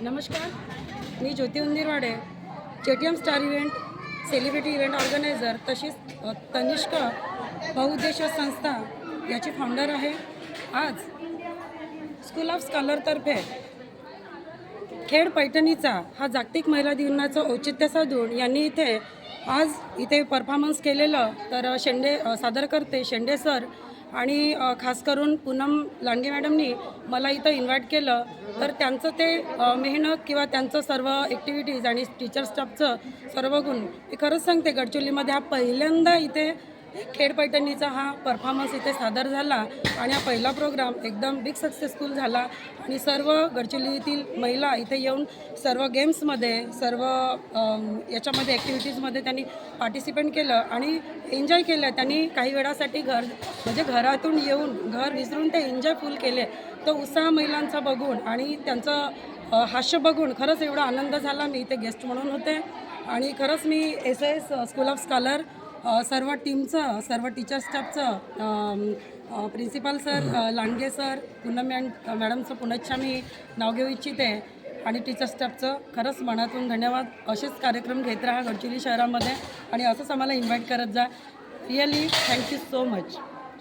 नमस्कार, मी ज्योती उंदीरवाडे, JTM star event celebrity event organiser तशीच तनिष्क बहुउद्देशीय संस्था याची फाउंडर आहे. आज स्कूल ऑफ स्कॉलरतर्फे खेड पैठणीचा हा जागतिक महिला दिनाचं औचित्य साधून यांनी इथे परफॉर्मन्स केलेलं. तर सादर करते शेंडे सर आणि खास करून पूनम लांडगे मॅडमनी मला इथं इन्व्हाइट केलं. तर त्यांचं ते मेहनत किंवा त्यांचं सर्व ॲक्टिव्हिटीज आणि टीचर स्टाफचं सर्व गुण मी खरंच सांगते, गडचिरोलीमध्ये हा पहिल्यांदा इथे खेड पैठणीचा हा परफॉर्मन्स इथे सादर झाला आणि हा पहिला प्रोग्राम एकदम बिग सक्सेसफुल झाला. आणि सर्व गडचिरोलीतील महिला इथे येऊन सर्व गेम्समध्ये सर्व याच्यामध्ये ॲक्टिव्हिटीजमध्ये त्यांनी पार्टिसिपेट केलं आणि एन्जॉय केलं. त्यांनी काही वेळासाठी घरातून येऊन घर विसरून ते एन्जॉय फुल केले. तो उत्साह महिलांचा बघून आणि त्यांचं हास्य बघून खरंच एवढा आनंद झाला. मी इथे गेस्ट म्हणून होते आणि खरंच मी SAS स्कूल ऑफ स्कॉलर सर्व टीमचं, सर्व टीचर स्टाफचं, principal sir Landge sir, Poonam मॅडमचं पुनश्च मी नाव घेऊ इच्छिते आणि टीचर स्टाफचं खरंच मनातून धन्यवाद. असेच कार्यक्रम घेत राहा गडचिरोली शहरामध्ये आणि असंच आम्हाला इन्व्हाइट करत जा. Really thank you so much.